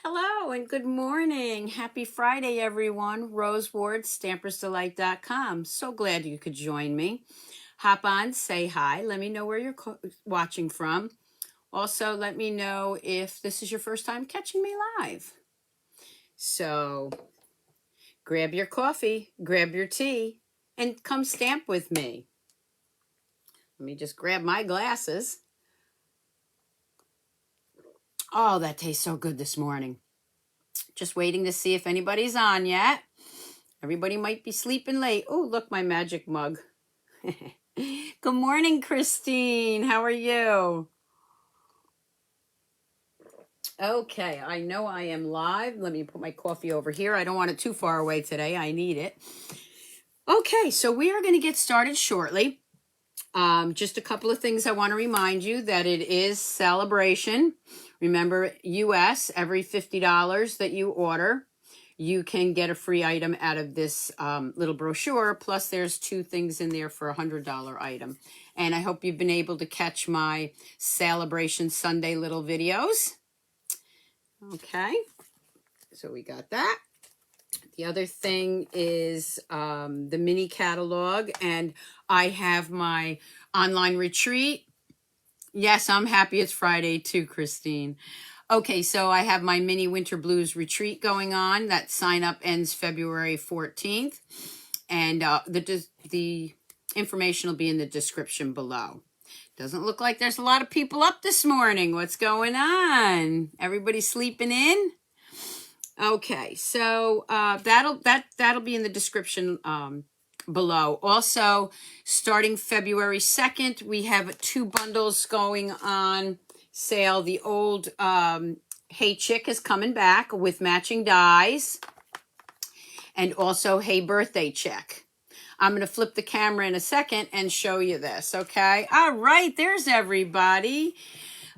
Hello and good morning. Happy Friday, everyone. Rose Ward, Stampersdelight.com. So glad you could join me. Hop on, say hi. Let me know where you're watching from. Also, let me know if this is your first time catching me live. So, grab your coffee, grab your tea, and come stamp with me. Let me just grab my glasses. Oh, that tastes so good this morning. Just waiting to see if anybody's on yet. Everybody might be sleeping late. Oh, look, my magic mug. Good morning, Christine. How are you? Okay, I know I am live. Let me put my coffee over here. I don't want it too far away today. I need it. Okay, so we are going to get started shortly. Just a couple of things I want to remind you that it is celebration. Remember, US, every $50 that you order, you can get a free item out of this little brochure. Plus, there's 2 things in there for a $100 item. And I hope you've been able to catch my Celebration Sunday little videos. Okay, so we got that. The other thing is the mini catalog, and I have my online retreat. Yes, I'm happy it's Friday too, Christine. Okay, so I have my mini winter blues retreat going on. That sign up ends February 14th, and the information will be in the description below. Doesn't look like there's a lot of people up this morning. What's going on? Everybody sleeping in? Okay, so that'll be in the description below. Also, starting February 2nd, we have 2 bundles going on sale. The old Hey Chick is coming back with matching dies, and also Hey Birthday Chick. I'm going to flip the camera in a second and show you this, okay? All right, there's everybody.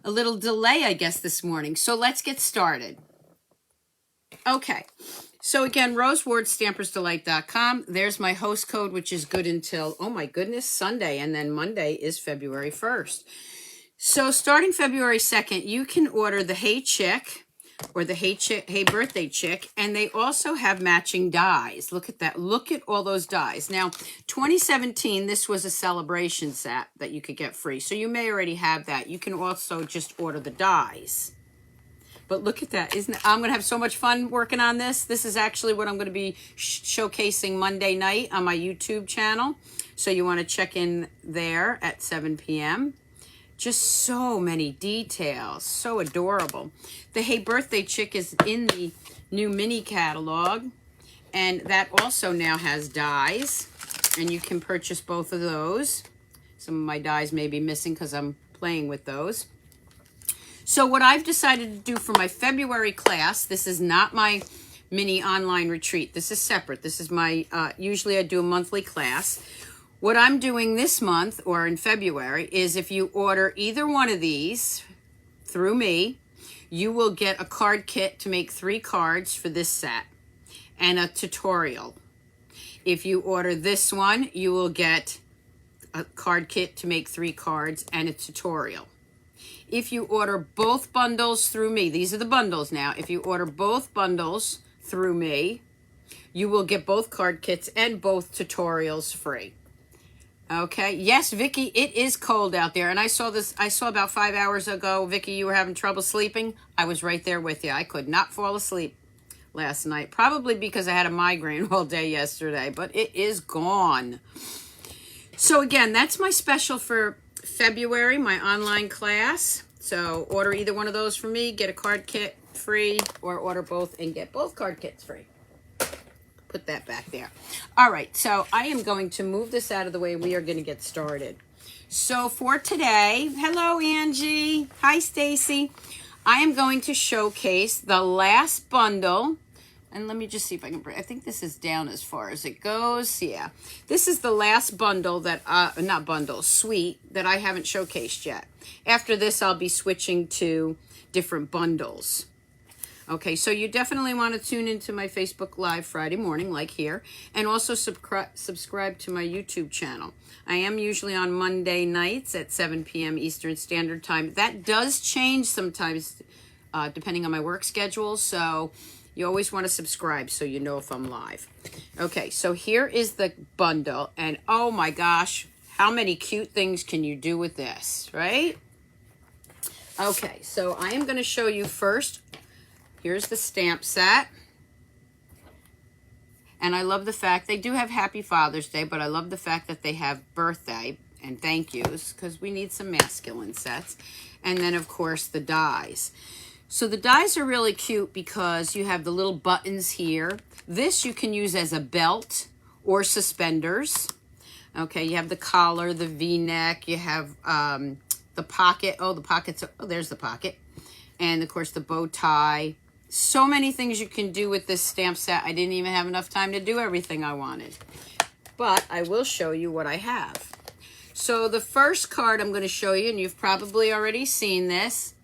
A little delay, I guess, this morning. So let's get started. Okay, so again, Rose Ward, Stampersdelight.com. There's my host code, which is good until, oh my goodness, Sunday. And then Monday is February 1st. So starting February 2nd, you can order the Hey Chick or the Hey Birthday Chick. And they also have matching dies. Look at that. Look at all those dies. Now, 2017, this was a celebration set that you could get free. So you may already have that. You can also just order the dies. But look at that. I'm going to have so much fun working on this. This is actually what I'm going to be showcasing Monday night on my YouTube channel. So you want to check in there at 7 p.m. Just so many details. So adorable. The Hey Birthday Chick is in the new mini catalog. And that also now has dies. And you can purchase both of those. Some of my dies may be missing because I'm playing with those. So what I've decided to do for my February class, this is not my mini online retreat. This is separate. This is my, usually I do a monthly class. What I'm doing this month or in February is if you order either one of these through me, you will get a card kit to make 3 cards for this set and a tutorial. If you order this one, you will get a card kit to make 3 cards and a tutorial. If you order both bundles through me, these are the bundles now. If you order both bundles through me, you will get both card kits and both tutorials free. Okay. Yes, Vicky, it is cold out there. And I saw about 5 hours ago, Vicky, you were having trouble sleeping. I was right there with you. I could not fall asleep last night, probably because I had a migraine all day yesterday, but it is gone. So again, that's my special for February, my online class. So order either one of those for me, get a card kit free, or order both and get both card kits free. Put that back there. All right, so I am going to move this out of the way. We are going to get started. So for today, hello Angie. Hi Stacy. I am going to showcase the last bundle. And let me just see if I can bring, I think this is down as far as it goes. Yeah. This is the last bundle that, not bundle, suite that I haven't showcased yet. After this, I'll be switching to different bundles. Okay, so you definitely want to tune into my Facebook Live Friday morning, like here, and also subscribe to my YouTube channel. I am usually on Monday nights at 7 p.m. Eastern Standard Time. That does change sometimes depending on my work schedule. So you always want to subscribe so you know if I'm live. Okay, so here is the bundle. And oh my gosh, how many cute things can you do with this, right? Okay, so I am going to show you first. Here's the stamp set. And I love the fact they do have Happy Father's Day, but I love the fact that they have birthday and thank yous, because we need some masculine sets. And then, of course, the dies. So the dies are really cute because you have the little buttons here. This you can use as a belt or suspenders. Okay, you have the collar, the V-neck, you have the pocket. Oh, the pockets. Oh, there's the pocket. And, of course, the bow tie. So many things you can do with this stamp set. I didn't even have enough time to do everything I wanted. But I will show you what I have. So the first card I'm going to show you, and you've probably already seen this,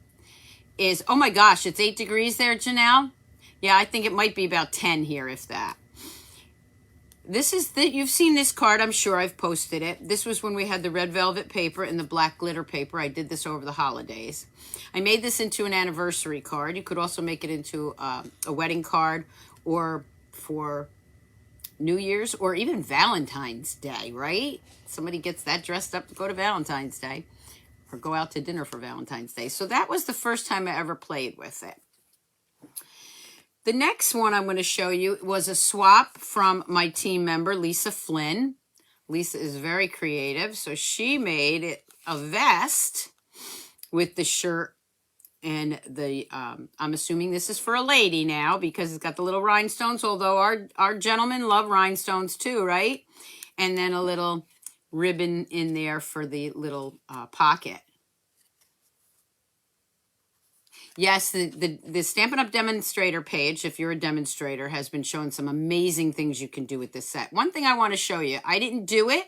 is, oh my gosh, it's 8 degrees there, Janelle? Yeah, I think it might be about 10 here, if that. This is you've seen this card, I'm sure I've posted it. This was when we had the red velvet paper and the black glitter paper. I did this over the holidays. I made this into an anniversary card. You could also make it into a wedding card, or for New Year's, or even Valentine's Day, right? Somebody gets that dressed up to go to Valentine's Day, or go out to dinner for Valentine's Day. So that was the first time I ever played with it. The next one I'm going to show you was a swap from my team member, Lisa Flynn. Lisa is very creative, so she made it a vest with the shirt and the, I'm assuming this is for a lady now because it's got the little rhinestones, although our gentlemen love rhinestones too, right? And then a little ribbon in there for the little pocket. Yes, the Stampin' Up! Demonstrator page, if you're a demonstrator, has been showing some amazing things you can do with this set. One thing I want to show you, I didn't do it.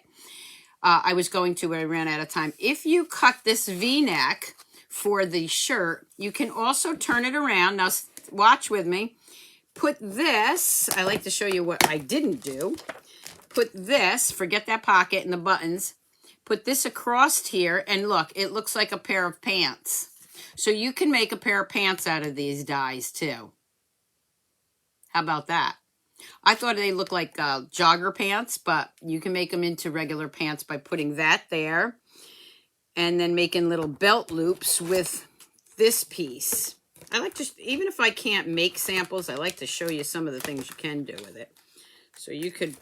I was going to, but I ran out of time. If you cut this V-neck for the shirt, you can also turn it around. Now, watch with me. Put this, I like to show you what I didn't do. Put this, forget that pocket and the buttons. Put this across here, and look, it looks like a pair of pants. So you can make a pair of pants out of these dies too. How about that? I thought they looked like jogger pants, but you can make them into regular pants by putting that there. And then making little belt loops with this piece. I like to, even if I can't make samples, I like to show you some of the things you can do with it. So you could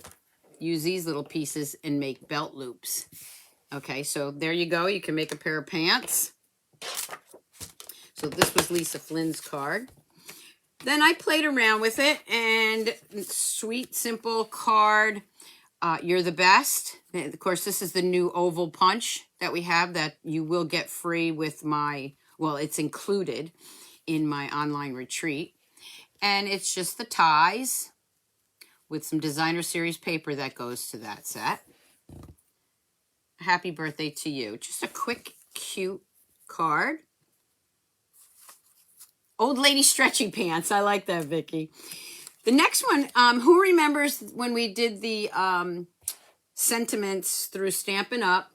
use these little pieces and make belt loops. Okay, so there you go. You can make a pair of pants. So this was Lisa Flynn's card. Then I played around with it, and sweet, simple card. You're the best. Of course, this is the new oval punch that we have that you will get free with my, well, it's included in my online retreat. And it's just the ties with some designer series paper that goes to that set. Happy birthday to you. Just a quick, cute card. Old lady stretching pants. I like that, Vicki. The next one, who remembers when we did the sentiments through Stampin' Up!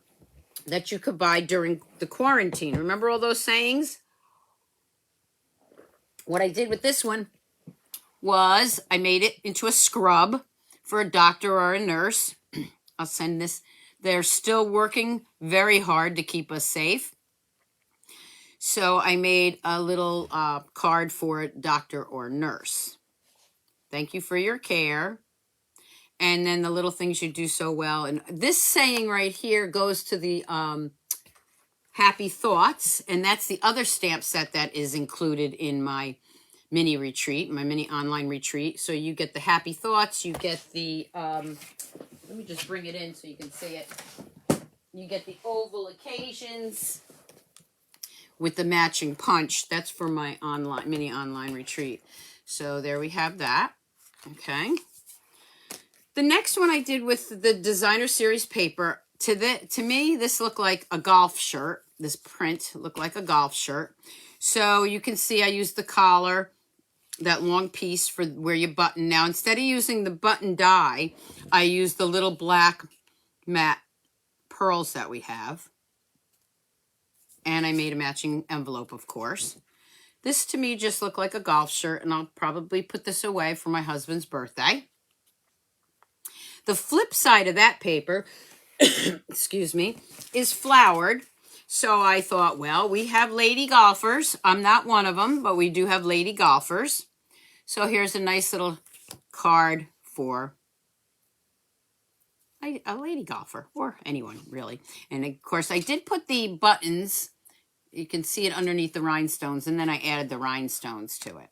That you could buy during the quarantine? Remember all those sayings? What I did with this one was I made it into a scrub for a doctor or a nurse. I'll send this. They're still working very hard to keep us safe. So I made a little card for a doctor or nurse. Thank you for your care. And then the little things you do so well. And this saying right here goes to the happy thoughts. And that's the other stamp set that is included in my mini retreat, my mini online retreat. So you get the happy thoughts. You get the, let me just bring it in so you can see it. You get the oval occasions with the matching punch. That's for my online mini online retreat. So there we have that. Okay. The next one I did with the designer series paper, to me, this looked like a golf shirt. This print looked like a golf shirt. So you can see I used the collar, that long piece for where you button. Now, instead of using the button die, I used the little black matte pearls that we have. And I made a matching envelope, of course. This to me just looked like a golf shirt, and I'll probably put this away for my husband's birthday. The flip side of that paper, excuse me, is flowered. So I thought, well, we have lady golfers. I'm not one of them, but we do have lady golfers. So here's a nice little card for a lady golfer, or anyone really. And of course, I did put the buttons. You can see it underneath the rhinestones, and then I added the rhinestones to it.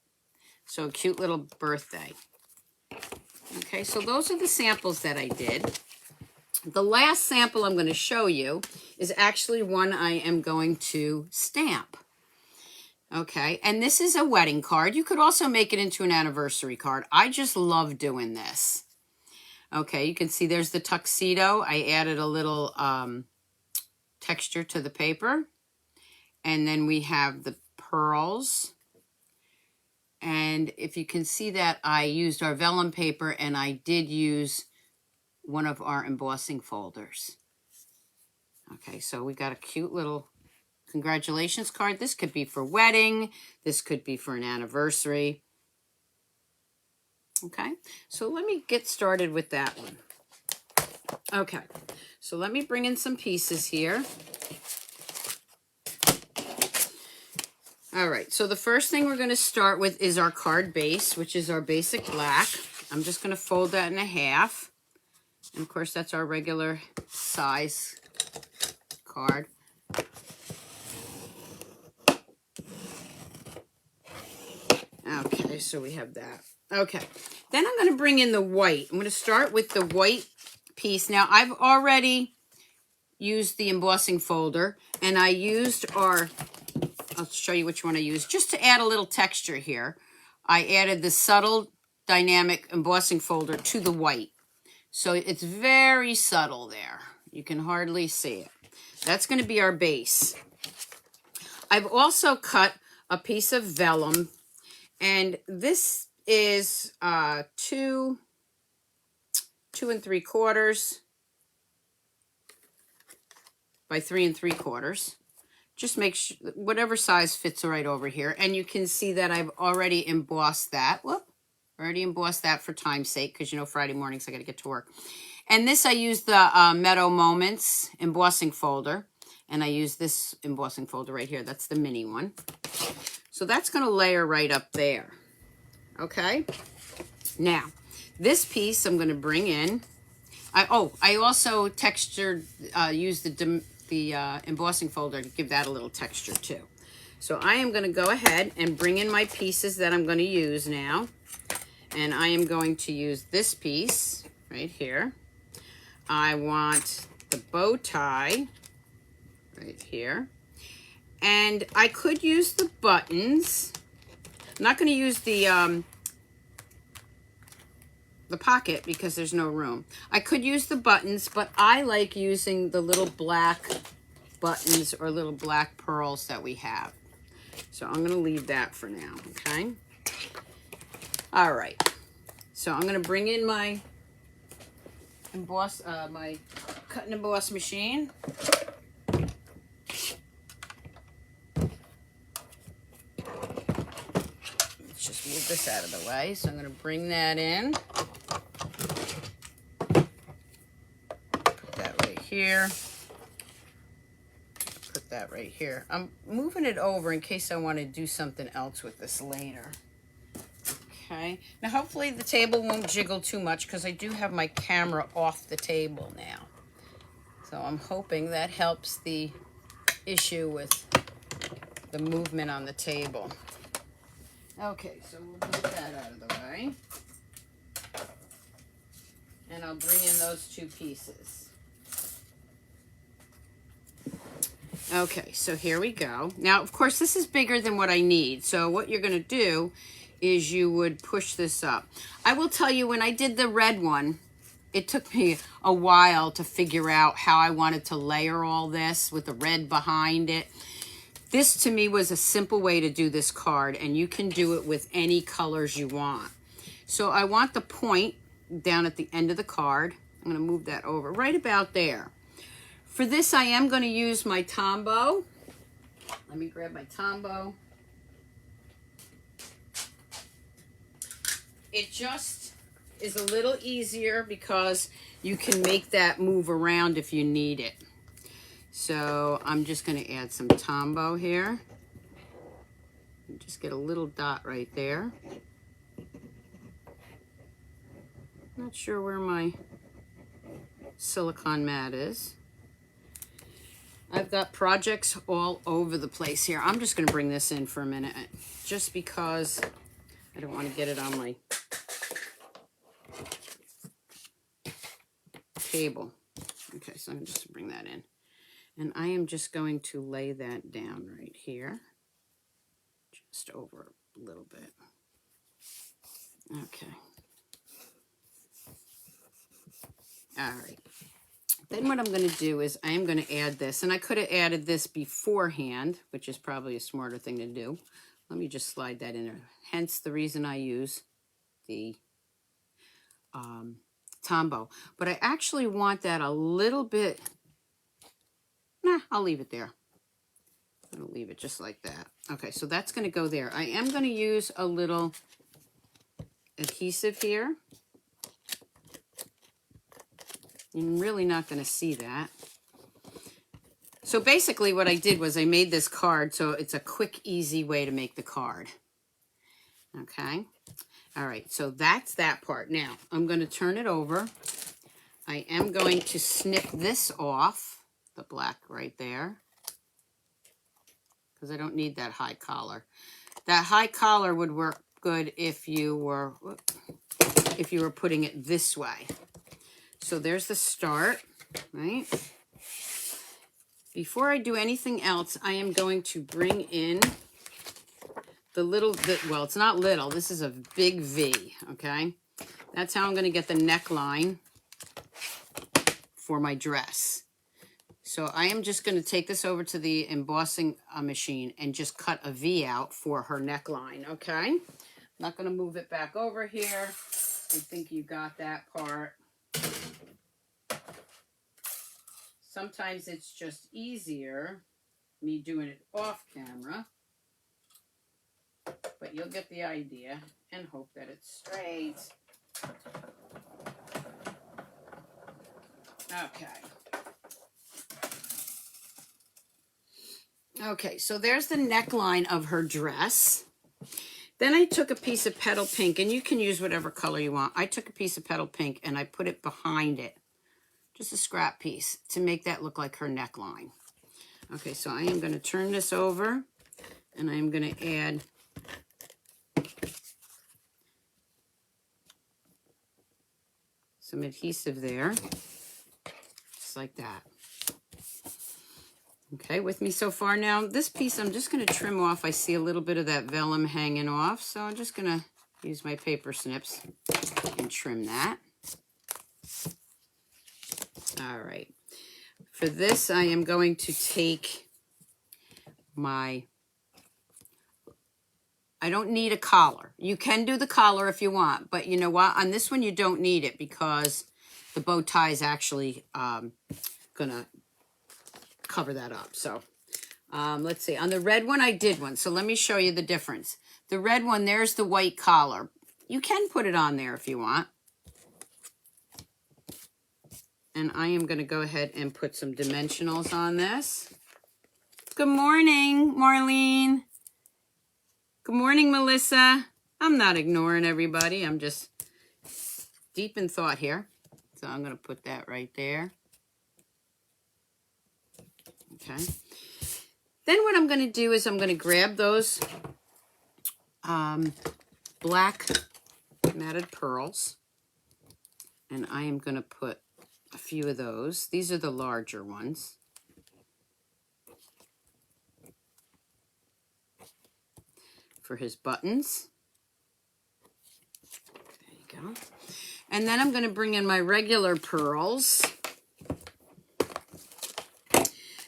So a cute little birthday. Okay, so those are the samples that I did. The last sample I'm going to show you is actually one I am going to stamp. Okay, and this is a wedding card. You could also make it into an anniversary card. I just love doing this. Okay, you can see there's the tuxedo. I added a little texture to the paper. And then we have the pearls. And if you can see that, I used our vellum paper, and I did use one of our embossing folders. Okay, so we got a cute little congratulations card. This could be for wedding. This could be for an anniversary. Okay, so let me get started with that one. Okay, so let me bring in some pieces here. All right, so the first thing we're going to start with is our card base, which is our basic black. I'm just going to fold that in half. And of course, that's our regular size card. Okay, so we have that. Okay, then I'm going to bring in the white. I'm going to start with the white piece. Now, I've already used the embossing folder, and I used our... I'll show you which one I used, just to add a little texture here. I added the subtle dynamic embossing folder to the white. So it's very subtle there. You can hardly see it. That's going to be our base. I've also cut a piece of vellum, and this is 2 3/4 by 3 3/4. Just make sure, whatever size fits right over here. And you can see that I've already embossed that. Whoop, already embossed that for time's sake, because you know Friday mornings I got to get to work. And this I used the Meadow Moments embossing folder. And I use this embossing folder right here. That's the mini one. So that's going to layer right up there. Okay. Now, this piece I'm going to bring in. I also textured, used the embossing folder to give that a little texture too. So I am going to go ahead and bring in my pieces that I'm going to use now. And I am going to use this piece right here. I want the bow tie right here. And I could use the buttons. I'm not going to use the pocket because there's no room. I could use the buttons, but I like using the little black buttons or little black pearls that we have. So I'm going to leave that for now, okay? All right. So I'm going to bring in my my cut and emboss machine. Let's just move this out of the way. So I'm going to bring that in. Put that right here. Put that right here. I'm moving it over in case I want to do something else with this later. Okay. Now, hopefully the table won't jiggle too much because I do have my camera off the table now. So I'm hoping that helps the issue with the movement on the table. Okay, so we'll move that out of the way. And I'll bring in those two pieces. Okay, so here we go. Now, of course, this is bigger than what I need. So what you're going to do is you would push this up. I will tell you, when I did the red one, it took me a while to figure out how I wanted to layer all this with the red behind it. This, to me, was a simple way to do this card, and you can do it with any colors you want. So I want the point down at the end of the card. I'm going to move that over right about there. For this, I am going to use my Tombow. Let me grab my Tombow. it just is a little easier because you can make that move around if you need it. So I'm just going to add some Tombow here. And just get a little dot right there. Not sure where my silicone mat is. I've got projects all over the place here. I'm just going to bring this in for a minute just because I don't want to get it on my table. Okay, so I'm just bring that in. And I am just going to lay that down right here. Just over a little bit. Okay. All right. Then what I'm going to do is I am going to add this. And I could have added this beforehand, which is probably a smarter thing to do. Let me just slide that in there. Hence the reason I use the Tombow. But I actually want that a little bit. Nah, I'll leave it there. I'm going to leave it just like that. Okay, so that's going to go there. I am going to use a little adhesive here. You're really not going to see that. So basically what I did was I made this card so it's a quick, easy way to make the card. Okay. All right, so that's that part. Now, I'm going to turn it over. I am going to snip this off, the black right there, because I don't need that high collar. That high collar would work good if you were putting it this way. So there's the start, right? Before I do anything else, I am going to bring in the little bit, well, it's not little, this is a big V, okay? That's how I'm going to get the neckline for my dress. So I am just going to take this over to the embossing machine and just cut a V out for her neckline, okay? I'm not going to move it back over here. I think you got that part. Sometimes it's just easier, me doing it off camera, but you'll get the idea and hope that it's straight. Okay. Okay, so there's the neckline of her dress. Then I took a piece of petal pink, and you can use whatever color you want. I took a piece of petal pink and I put it behind it. Just a scrap piece to make that look like her neckline. Okay, so I am going to turn this over and I am going to add some adhesive there, just like that. Okay, with me so far now? This piece I'm just going to trim off. I see a little bit of that vellum hanging off, so I'm just going to use my paper snips and trim that. All right. For this, I am going to take my, I don't need a collar. You can do the collar if you want, but you know what? On this one, you don't need it because the bow tie is actually going to cover that up. So let's see. On the red one, I did one. So let me show you the difference. The red one, there's the white collar. You can put it on there if you want. And I am going to go ahead and put some dimensionals on this. Good morning, Marlene. Good morning, Melissa. I'm not ignoring everybody. I'm just deep in thought here. So I'm going to put that right there. Okay. Then what I'm going to do is I'm going to grab those black matted pearls. And I am going to put a few of those. These are the larger ones. For his buttons. There you go. And then I'm going to bring in my regular pearls.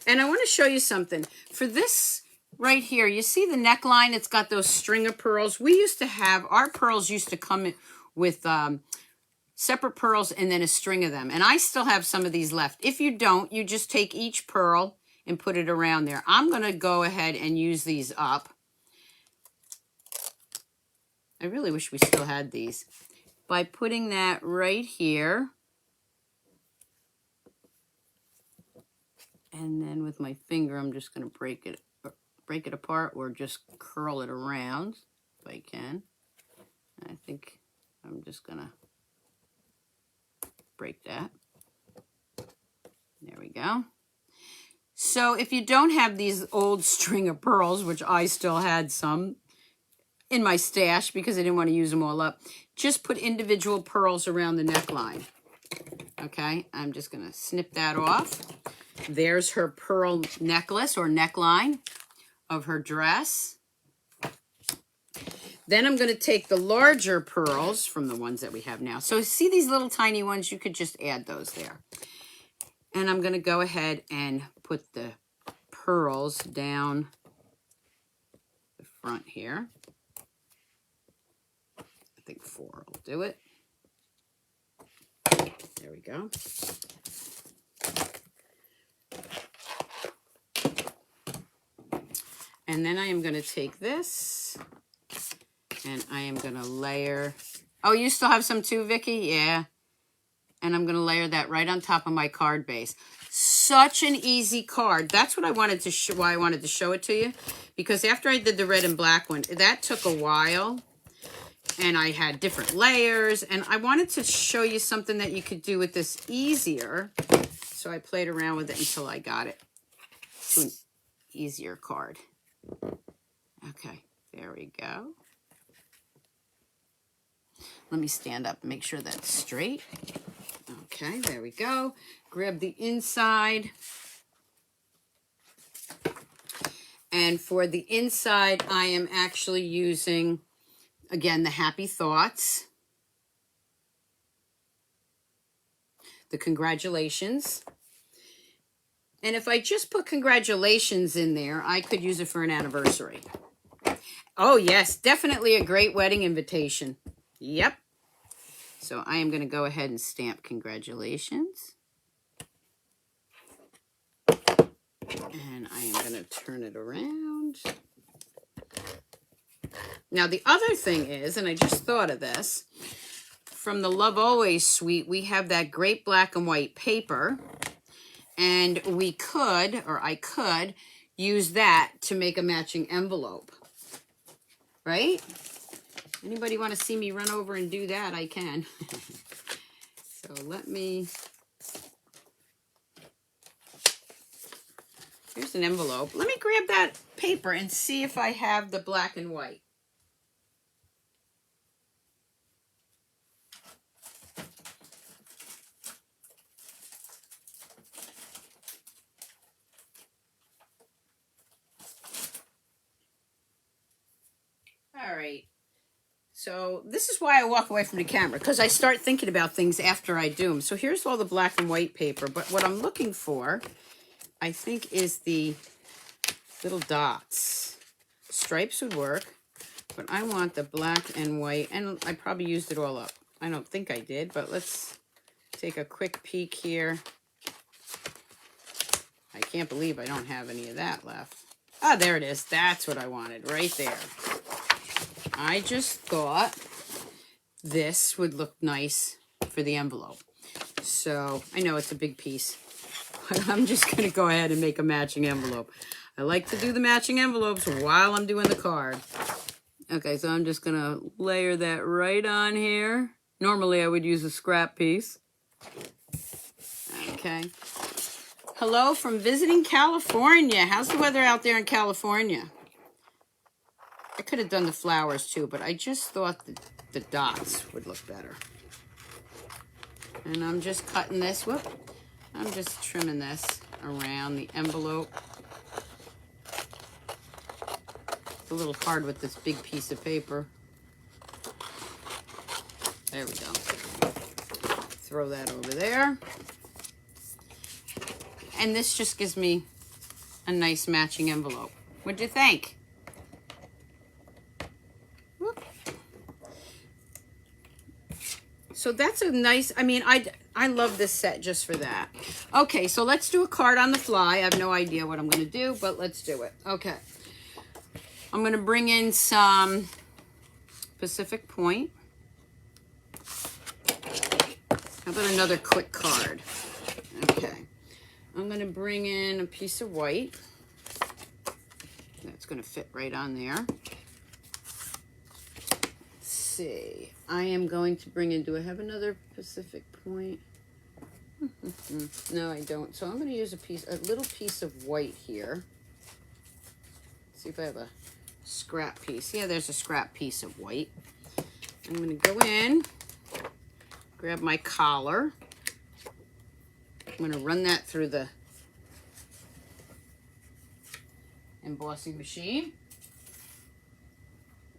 And I want to show you something. For this right here, you see the neckline? It's got those string of pearls. We used to have, our pearls used to come in with separate pearls and then a string of them. And I still have some of these left. If you don't, you just take each pearl and put it around there. I'm going to go ahead and use these up. I really wish we still had these. By putting that right here. And then with my finger, I'm just going to break it apart or just curl it around if I can. I think I'm just going to break that. There we go. So if you don't have these old string of pearls, which I still had some in my stash because I didn't want to use them all up, just put individual pearls around the neckline. Okay, I'm just going to snip that off. There's her pearl necklace or neckline of her dress. Then I'm going to take the larger pearls from the ones that we have now. So see these little tiny ones? You could just add those there. And I'm going to go ahead and put the pearls down the front here. I think 4 will do it. There we go. And then I am going to take this and I am going to layer. Oh, you still have some too, Vicky? Yeah. And I'm going to layer that right on top of my card base. Such an easy card. That's what I wanted to show, why I wanted to show it to you. Because after I did the red and black one, that took a while. And I had different layers. And I wanted to show you something that you could do with this easier. So I played around with it until I got it to an easier card. Okay, there we go. Let me stand up and make sure that's straight. Okay, there we go. Grab the inside. And for the inside, I am actually using, again, the happy thoughts. The congratulations. And if I just put congratulations in there, I could use it for an anniversary. Oh, yes, definitely a great wedding invitation. Yep. So I am going to go ahead and stamp congratulations. And I am going to turn it around. Now, the other thing is, and I just thought of this, from the Love Always suite, we have that great black and white paper. And we could, or I could, use that to make a matching envelope. Right? Anybody want to see me run over and do that? I can. So let me... Here's an envelope. Let me grab that paper and see if I have the black and white. All right. So this is why I walk away from the camera, because I start thinking about things after I do them. So here's all the black and white paper, but what I'm looking for, I think, is the little dots. Stripes would work, but I want the black and white, and I probably used it all up. I don't think I did, but let's take a quick peek here. I can't believe I don't have any of that left. Ah, there it is. That's what I wanted right there. I just thought this would look nice for the envelope. So I know it's a big piece, but I'm just going to go ahead and make a matching envelope. I like to do the matching envelopes while I'm doing the card. Okay, so I'm just going to layer that right on here. Normally I would use a scrap piece. Okay. Hello from visiting California. How's the weather out there in California? I could have done the flowers too, but I just thought the dots would look better. And I'm just cutting this. Whoop. I'm just trimming this around the envelope. It's a little hard with this big piece of paper. There we go. Throw that over there. And this just gives me a nice matching envelope. What'd you think? Whoop. So that's a nice, I mean, I love this set just for that. Okay, so let's do a card on the fly. I have no idea what I'm going to do, but let's do it. Okay. I'm going to bring in some Pacific Point. How about another quick card? Okay. I'm going to bring in a piece of white. That's going to fit right on there. Let's see. I am going to bring in, do I have another Pacific Point? No, I don't. So I'm going to use a little piece of white here. Let's see if I have a scrap piece. Yeah, there's a scrap piece of white. I'm going to go in, grab my collar. I'm going to run that through the embossing machine.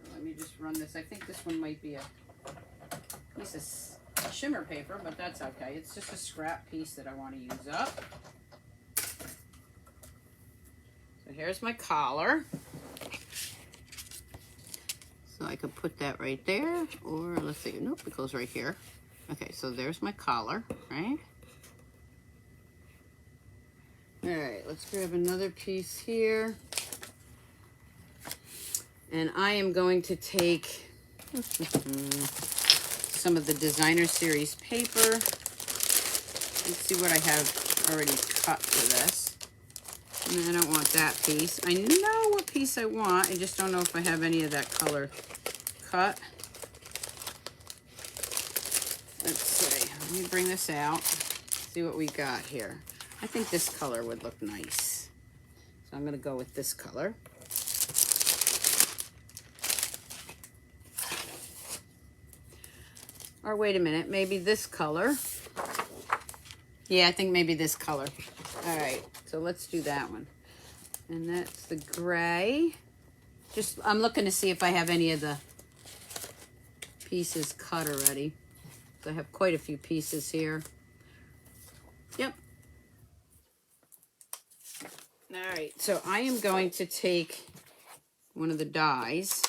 So let me just run this. I think this one might be a piece of shimmer paper, but that's okay. It's just a scrap piece that I want to use up. So here's my collar. So I could put that right there, or let's see, nope, it goes right here. Okay, so there's my collar, right? All right, let's grab another piece here. And I am going to take some of the Designer Series paper. Let's see what I have already cut for this. And I don't want that piece. I know what piece I want. I just don't know if I have any of that color cut. Let's see. Let me bring this out. See what we got here. I think this color would look nice. So I'm going to go with this color. Or wait a minute, maybe this color. Yeah, I think maybe this color. All right, so let's do that one. And that's the gray. I'm looking to see if I have any of the pieces cut already. So I have quite a few pieces here. Yep. All right, so I am going to take one of the dies.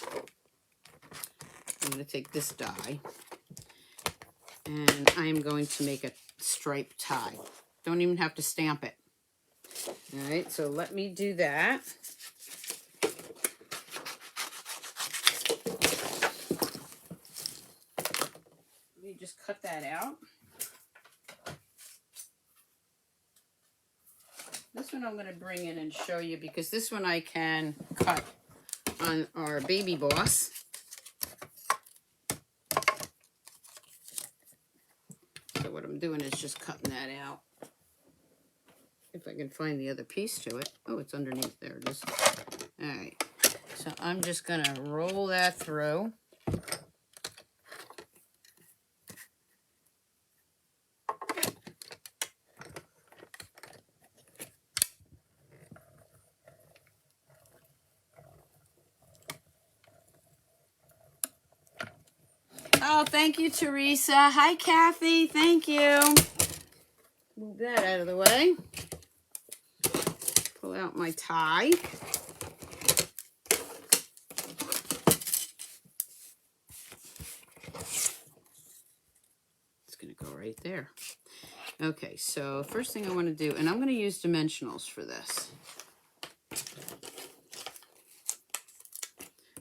I'm going to take this die. And I am going to make a striped tie. Don't even have to stamp it. All right, so let me do that. Let me just cut that out. This one I'm going to bring in and show you because this one I can cut on our baby boss. So what I'm doing is just cutting that out. If I can find the other piece to it. Oh, it's underneath there. It is. All right. So I'm just going to roll that through. Oh, thank you, Teresa. Hi, Kathy. Thank you. Move that out of the way. Pull out my tie. It's going to go right there. Okay, so first thing I want to do, and I'm going to use dimensionals for this.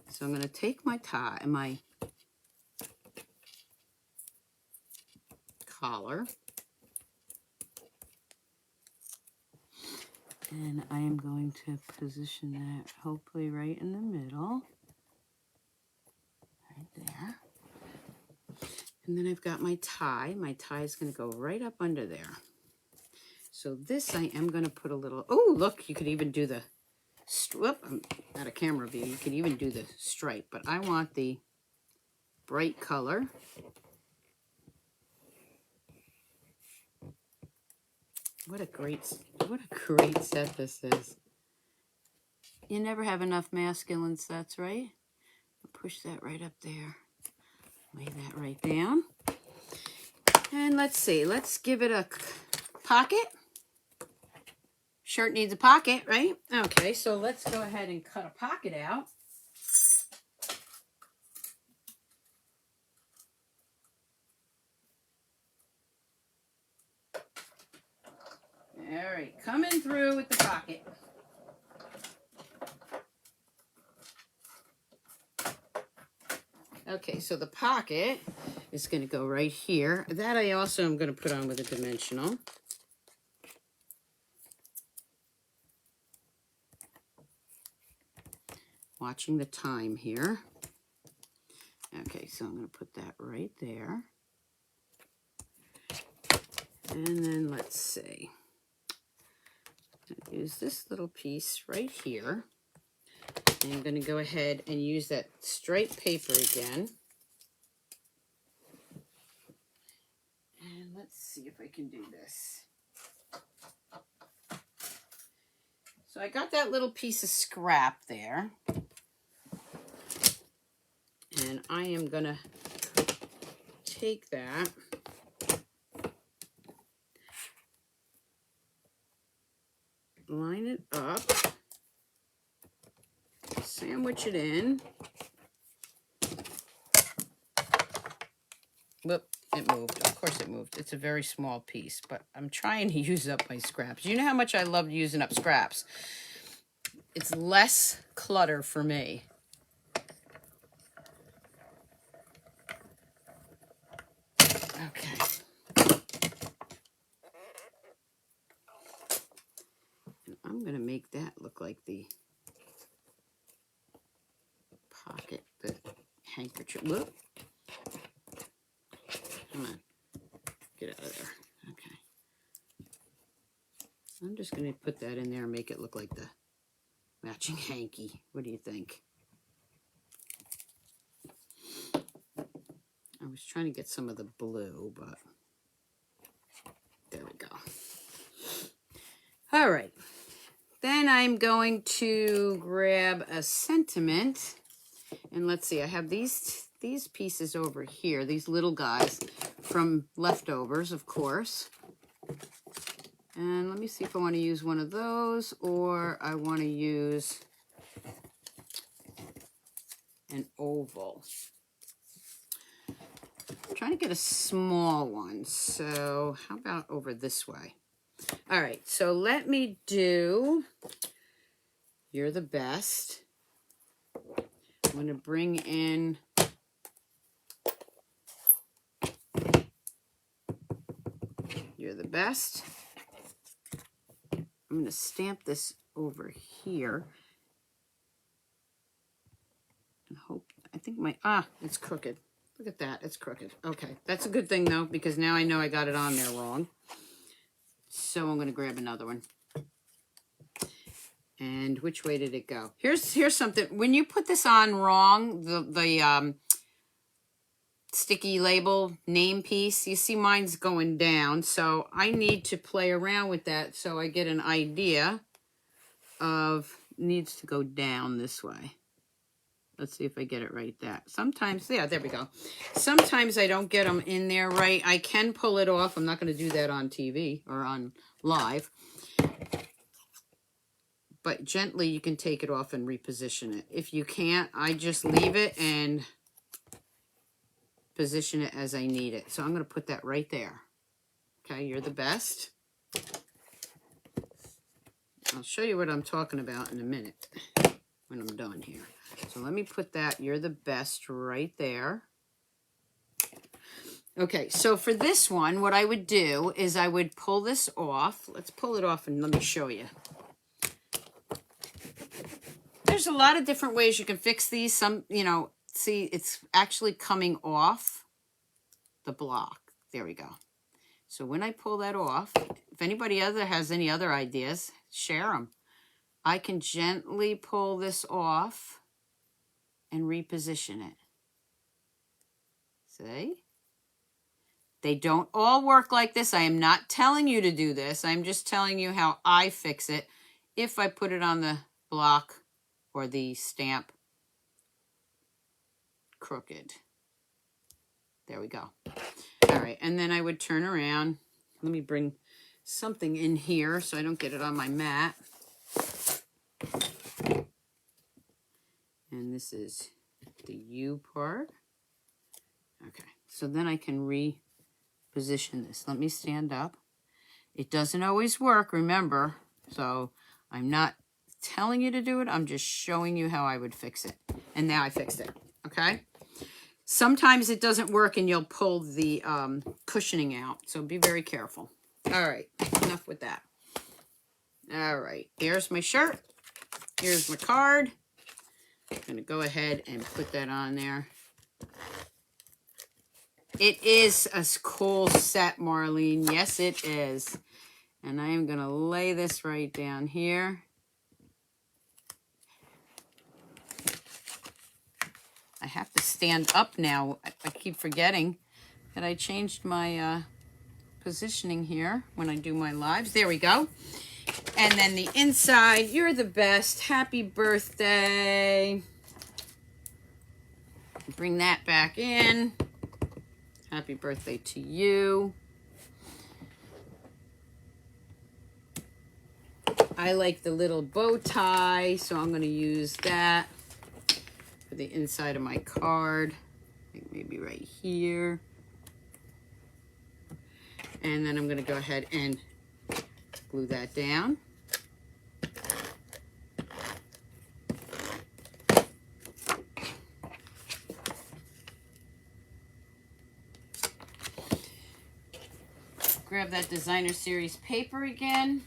So I'm going to take my tie, my collar, and I am going to position that hopefully right in the middle, right there. And then I've got my tie. My tie is going to go right up under there. So this I am going to put a little, oh, look, you could even do the, whoop, I'm out of camera view. You could even do the stripe, but I want the bright color. What a great set this is. You never have enough masculine sets, right? Push that right up there. Lay that right down. And let's see, let's give it a pocket. Shirt needs a pocket, right? Okay, so let's go ahead and cut a pocket out. All right, coming through with the pocket. Okay, so the pocket is going to go right here. That I also am going to put on with a dimensional. Watching the time here. Okay, so I'm going to put that right there. And then let's see. Use this little piece right here. And I'm going to go ahead and use that striped paper again. And let's see if I can do this. So I got that little piece of scrap there. And I am going to take that. Line it up. Sandwich it in. Whoop, it moved. Of course it moved. It's a very small piece, but I'm trying to use up my scraps. You know how much I love using up scraps. It's less clutter for me. Okay. And I'm going to make that look like the pocket, the handkerchief. Whoop. Come on. Get out of there. Okay. I'm just going to put that in there and make it look like the matching hanky. What do you think? I was trying to get some of the blue, but there we go. All right. Then I'm going to grab a sentiment. And let's see, I have these pieces over here, these little guys from leftovers, of course. And let me see if I want to use one of those or I want to use an oval. I'm trying to get a small one, so how about over this way? All right, so let me do You're the Best. I'm going to bring in You're the Best. I'm going to stamp this over here. And hope, I think it's crooked. Look at that, it's crooked. Okay, that's a good thing though, because now I know I got it on there wrong. So I'm going to grab another one. And which way did it go? Here's something. When you put this on wrong, the sticky label name piece, you see mine's going down. So I need to play around with that so I get an idea of needs to go down this way. Let's see if I get it right there. Sometimes, yeah, there we go. Sometimes I don't get them in there right. I can pull it off. I'm not going to do that on TV or on live. But gently you can take it off and reposition it. If you can't, I just leave it and position it as I need it. So I'm going to put that right there. Okay, You're the Best. I'll show you what I'm talking about in a minute when I'm done here. So let me put that You're the Best right there. Okay, so for this one, what I would do is I would pull this off. Let's pull it off and let me show you. There's a lot of different ways you can fix these. Some, see, it's actually coming off the block. There we go. So when I pull that off, if anybody has any other ideas, share them. I can gently pull this off and reposition it. See? They don't all work like this. I am not telling you to do this. I'm just telling you how I fix it if I put it on the block or the stamp crooked. There we go. All right, and then I would turn around. Let me bring something in here so I don't get it on my mat. And this is the U part. Okay, so then I can reposition this. Let me stand up. It doesn't always work, remember. So I'm not telling you to do it. I'm just showing you how I would fix it. And now I fixed it, okay? Sometimes it doesn't work and you'll pull the cushioning out. So be very careful. All right, enough with that. All right, here's my shirt. Here's my card. I'm going to go ahead and put that on there. It is a cool set, Marlene. Yes, it is. And I am going to lay this right down here. I have to stand up now. I keep forgetting that I changed my positioning here when I do my lives. There we go. And then the inside, you're the best. Happy birthday. Bring that back in. Happy birthday to you. I like the little bow tie, so I'm going to use that for the inside of my card. I think maybe right here. And then I'm going to go ahead and glue that down. Grab that designer series paper again.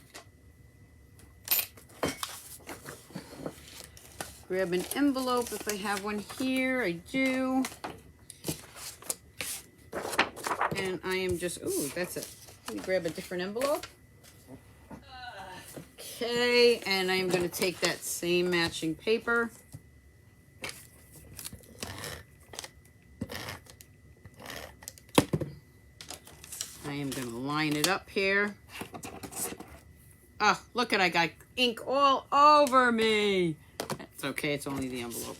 Grab an envelope if I have one here. I do. And I am just, ooh, that's it. Let me grab a different envelope. Okay, and I'm going to take that same matching paper. I am going to line it up here. Oh, look at, I got ink all over me. It's okay, it's only the envelope.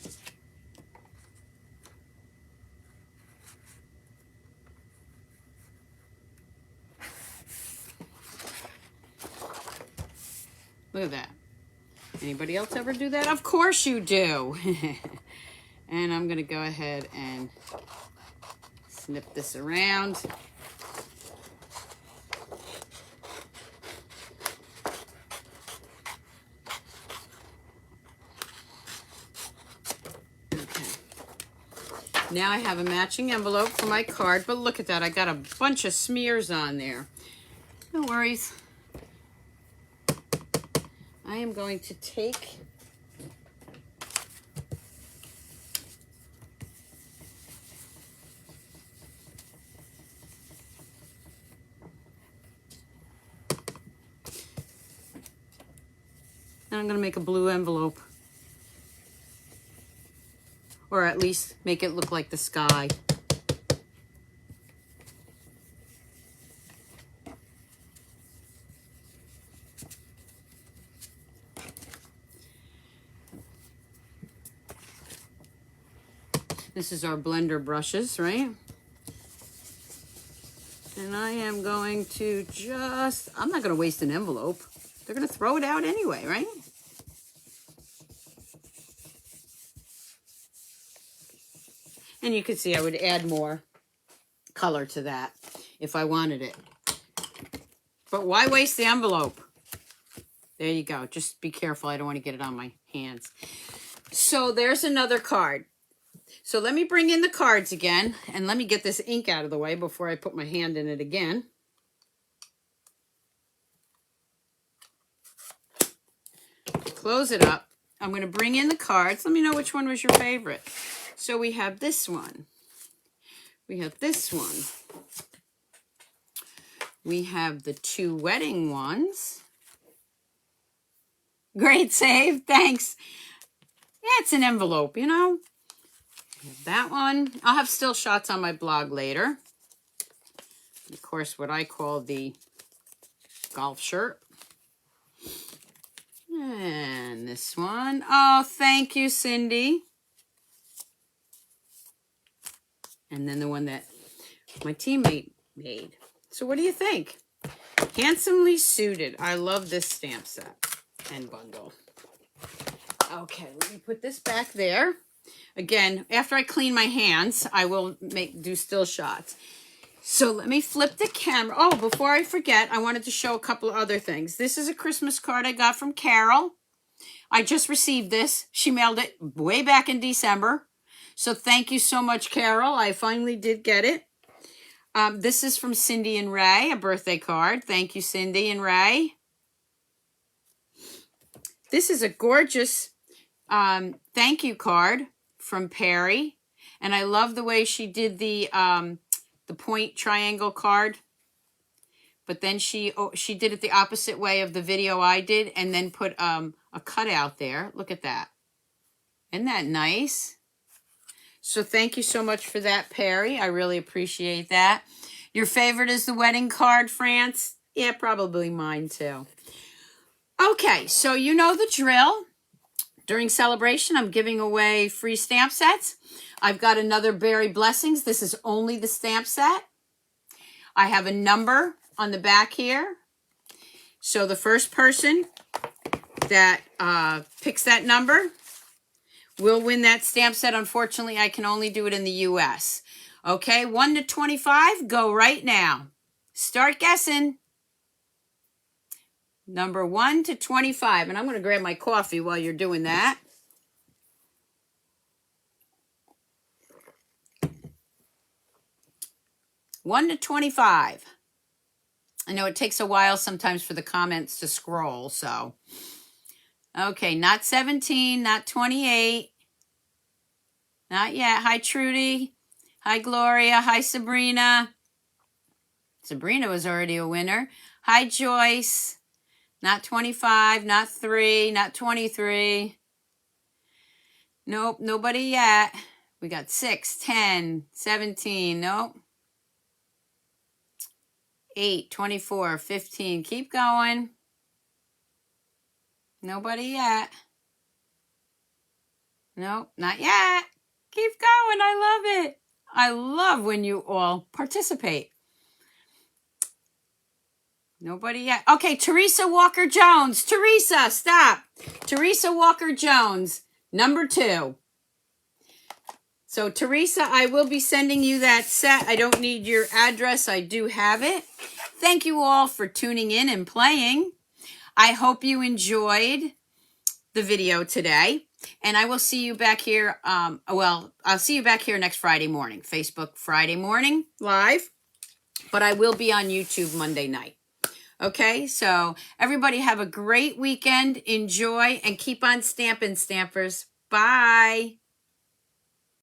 Look at that. Anybody else ever do that? Of course you do. And I'm going to go ahead and snip this around. Okay. Now I have a matching envelope for my card, but look at that. I got a bunch of smears on there. No worries. I am going to take and I'm going to make a blue envelope, or at least make it look like the sky. This is our blender brushes, right? And I am going to just, I'm not going to waste an envelope. They're going to throw it out anyway, right? And you can see I would add more color to that if I wanted it. But why waste the envelope? There you go. Just be careful. I don't want to get it on my hands. So there's another card. So let me bring in the cards again, and let me get this ink out of the way before I put my hand in it again. Close it up. I'm going to bring in the cards. Let me know which one was your favorite. So we have this one. We have this one. We have the two wedding ones. Great save. Thanks. Yeah, it's an envelope, you know. That one. I'll have still shots on my blog later. Of course, what I call the golf shirt. And this one. Oh, thank you, Cindy. And then the one that my teammate made. So what do you think? Handsomely Suited. I love this stamp set and bundle. Okay, let me put this back there. Again, after I clean my hands, I will do still shots. So let me flip the camera. Oh, before I forget, I wanted to show a couple of other things. This is a Christmas card I got from Carol. I just received this. She mailed it way back in December. So thank you so much, Carol. I finally did get it. This is from Cindy and Ray, a birthday card. Thank you, Cindy and Ray. This is a gorgeous thank you card from Perry. And I love the way she did the point triangle card. But then she did it the opposite way of the video I did, and then put a cutout there. Look at that. Isn't that nice? So thank you so much for that, Perry. I really appreciate that. Your favorite is the wedding card, France? Yeah, probably mine too. Okay, so you know the drill. During celebration, I'm giving away free stamp sets. I've got another Berry Blessings. This is only the stamp set. I have a number on the back here. So the first person that picks that number will win that stamp set. Unfortunately, I can only do it in the U.S. Okay, 1 to 25, go right now. Start guessing. Number 1 to 25. And I'm going to grab my coffee while you're doing that. One to 25. I know it takes a while sometimes for the comments to scroll, so. Okay, not 17, not 28. Not yet. Hi, Trudy. Hi, Gloria. Hi, Sabrina. Sabrina was already a winner. Hi, Joyce. Not 25, not 3, not 23. Nope, nobody yet. We got 6, 10, 17. Nope. 8, 24, 15. Keep going. Nobody yet. Nope, not yet. Keep going. I love it. I love when you all participate. Nobody yet. Okay, Teresa Walker-Jones. Teresa, stop. Teresa Walker-Jones, number 2. So, Teresa, I will be sending you that set. I don't need your address. I do have it. Thank you all for tuning in and playing. I hope you enjoyed the video today. And I will see you back here. I'll see you back here next Friday morning. Facebook Friday morning live. But I will be on YouTube Monday night. Okay, so everybody have a great weekend. Enjoy and keep on stamping, Stampers. Bye.